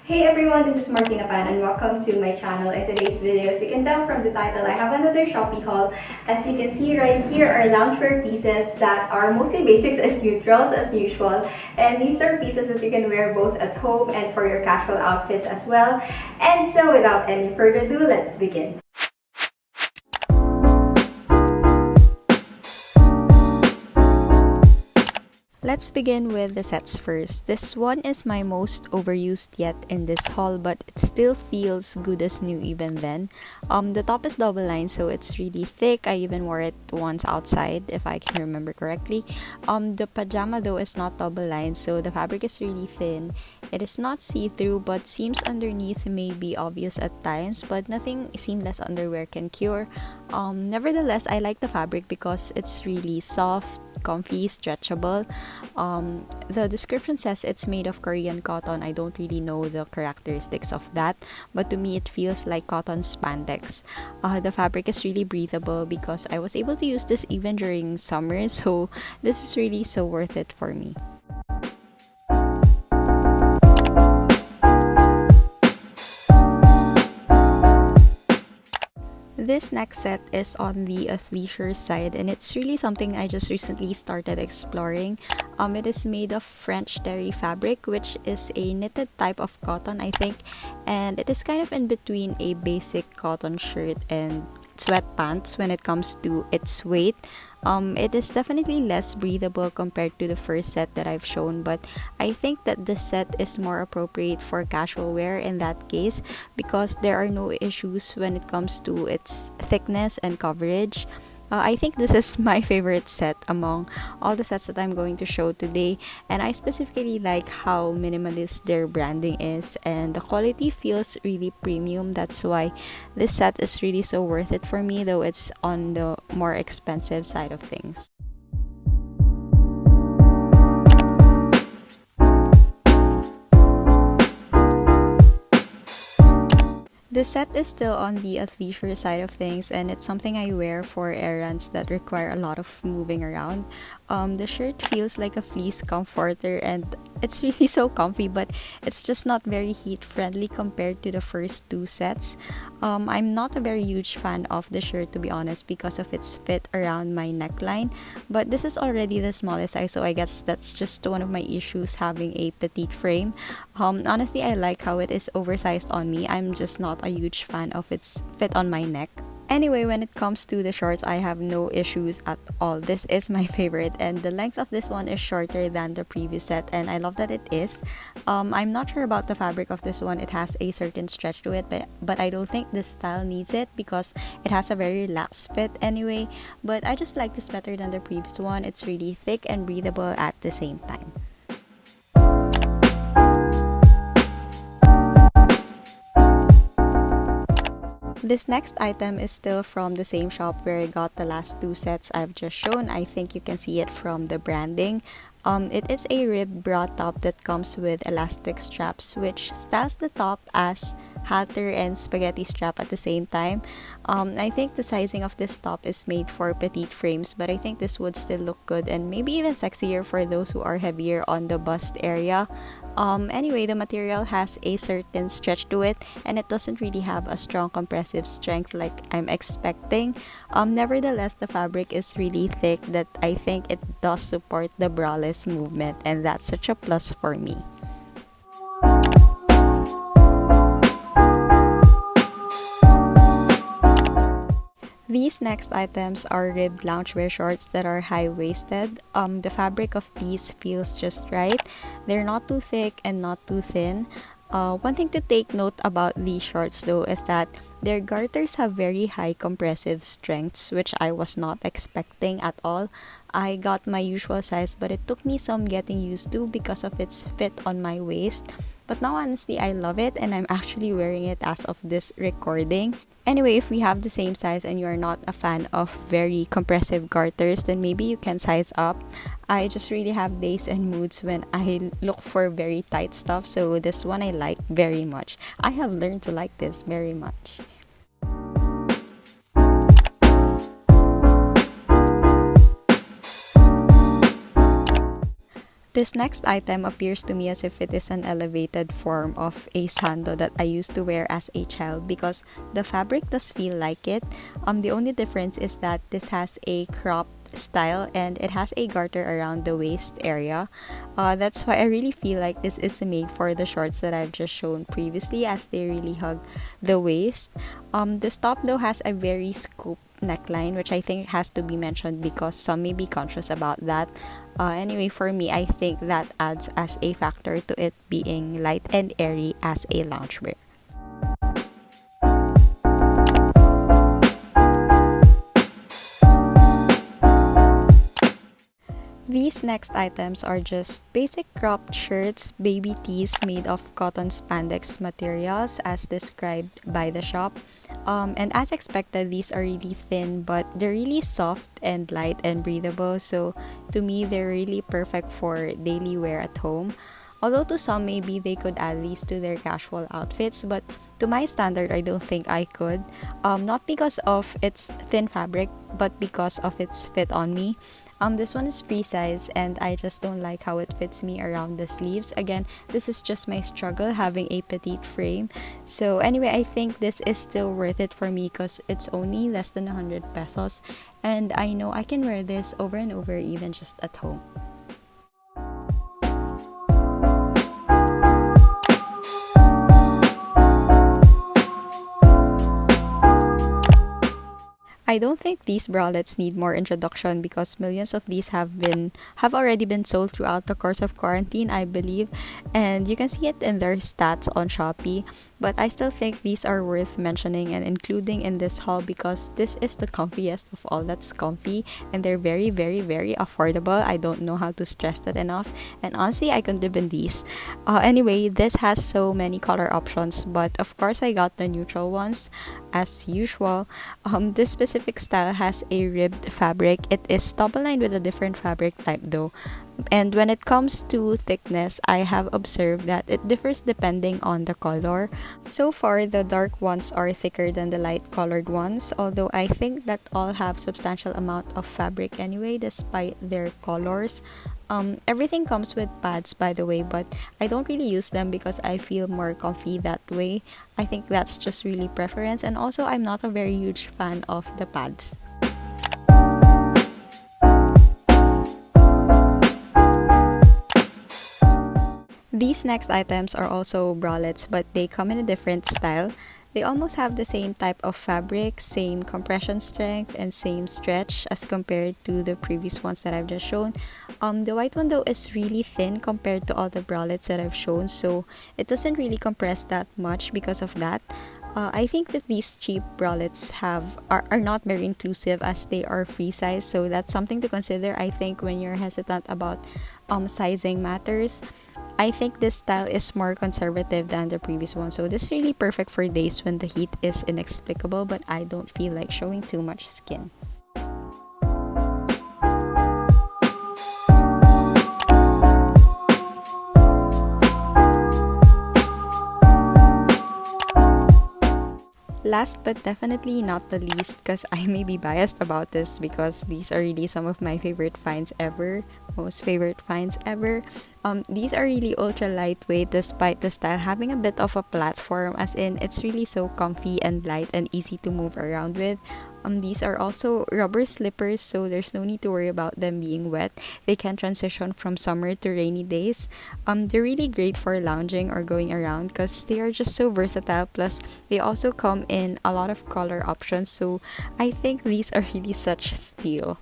Hey everyone, this is Martina Pan and welcome to my channel. In today's video, as you can tell from the title, I have another Shopee haul. As you can see right here are loungewear pieces that are mostly basics and neutrals as usual. And these are pieces that you can wear both at home and for your casual outfits as well. And so without any further ado, let's begin. Let's begin with the sets first. This one is my most overused yet in this haul, but it still feels good as new even then. The top is double lined, so it's really thick. I even wore it once outside, if I can remember correctly. The pajama though is not double lined, so the fabric is really thin. It is not see-through, but seams underneath may be obvious at times, but nothing seamless underwear can cure. Nevertheless, I like the fabric because it's really soft, comfy, stretchable. The description says it's made of Korean cotton. I don't really know the characteristics of that, but to me it feels like cotton spandex. The fabric is really breathable because I was able to use this even during summer, so this is really so worth it for me. This next set is on the Athleisure side, and it's really something I just recently started exploring. It is made of French terry fabric, which is a knitted type of cotton, I think, and it is kind of in between a basic cotton shirt and sweatpants when it comes to its weight. It is definitely less breathable compared to the first set that I've shown, but I think that this set is more appropriate for casual wear in that case because there are no issues when it comes to its thickness and coverage. I think this is my favorite set among all the sets that I'm going to show today, and I specifically like how minimalist their branding is, and the quality feels really premium. That's why this set is really so worth it for me, though it's on the more expensive side of things. This set is still on the athleisure side of things, and it's something I wear for errands that require a lot of moving around. The shirt feels like a fleece comforter, and it's really so comfy, but it's just not very heat friendly compared to the first two sets. I'm not a very huge fan of the shirt, to be honest, because of its fit around my neckline, but this is already the smallest size, so I guess that's just one of my issues having a petite frame. Honestly, I like how it is oversized on me. I'm just not a huge fan of its fit on my neck. Anyway, when it comes to the shorts, I have no issues at all. This is my favorite, and the length of this one is shorter than the previous set, and I love that it is. I'm not sure about the fabric of this one. It has a certain stretch to it, but I don't think this style needs it because it has a very relaxed fit anyway. But I just like this better than the previous one. It's really thick and breathable at the same time. This next item is still from the same shop where I got the last two sets I've just shown. I think you can see it from the branding. It is a rib bra top that comes with elastic straps, which styles the top as halter and spaghetti strap at the same time. I think the sizing of this top is made for petite frames, but I think this would still look good and maybe even sexier for those who are heavier on the bust area. Anyway, the material has a certain stretch to it, and it doesn't really have a strong compressive strength like I'm expecting. Nevertheless, the fabric is really thick that I think it does support the braless movement, and that's such a plus for me. These next items are ribbed loungewear shorts that are high-waisted. The fabric of these feels just right. They're not too thick and not too thin. One thing to take note about these shorts though is that their garters have very high compressive strengths, which I was not expecting at all. I got my usual size, but it took me some getting used to because of its fit on my waist. But now honestly, I love it, and I'm actually wearing it as of this recording. Anyway, if we have the same size and you are not a fan of very compressive garters, then maybe you can size up. I just really have days and moods when I look for very tight stuff, so this one I like very much. I have learned to like this very much. This next item appears to me as if it is an elevated form of a sando that I used to wear as a child because the fabric does feel like it. The only difference is that this has a cropped style and it has a garter around the waist area. That's why I really feel like this is made for the shorts that I've just shown previously, as they really hug the waist. This top though has a very scoop neckline, which I think has to be mentioned because some may be conscious about that. Anyway, for me, I think that adds as a factor to it being light and airy as a loungewear. These next items are just basic cropped shirts, baby tees made of cotton spandex materials as described by the shop. And as expected, these are really thin, but they're really soft and light and breathable. So to me, they're really perfect for daily wear at home. Although to some, maybe they could add these to their casual outfits, but to my standard, I don't think I could. Not because of its thin fabric, but because of its fit on me. This one is free size and I just don't like how it fits me around the sleeves. Again, this is just my struggle having a petite frame. So anyway, I think this is still worth it for me because it's only less than 100 pesos. And I know I can wear this over and over, even just at home. I don't think these bralettes need more introduction because millions of these have already been sold throughout the course of quarantine, I believe, and you can see it in their stats on Shopee. But I still think these are worth mentioning and including in this haul because this is the comfiest of all that's comfy, and they're very, very, very affordable. I don't know how to stress that enough, and honestly, I could live in these. Anyway, this has so many color options, but of course, I got the neutral ones as usual. This specific style has a ribbed fabric. It is double lined with a different fabric type though. And when it comes to thickness, I have observed that it differs depending on the color. So far, the dark ones are thicker than the light colored ones, although I think that all have substantial amount of fabric anyway despite their colors. Everything comes with pads, by the way, but I don't really use them because I feel more comfy that way. I think that's just really preference, and also I'm not a very huge fan of the pads. These next items are also bralettes, but they come in a different style. They almost have the same type of fabric, same compression strength, and same stretch as compared to the previous ones that I've just shown. The white one though is really thin compared to all the bralettes that I've shown, so it doesn't really compress that much because of that. I think that these cheap bralettes are not very inclusive as they are free size, so that's something to consider, I think, when you're hesitant about sizing matters. I think this style is more conservative than the previous one, so this is really perfect for days when the heat is inexplicable but I don't feel like showing too much skin. Last but definitely not the least, because I may be biased about this because these are really some of my favorite finds ever, most favorite finds ever. These are really ultra lightweight despite the style having a bit of a platform, as in it's really so comfy and light and easy to move around with. These are also rubber slippers, so there's no need to worry about them being wet. They can transition from summer to rainy days. They're really great for lounging or going around because they are just so versatile. Plus, they also come in a lot of color options, so I think these are really such a steal.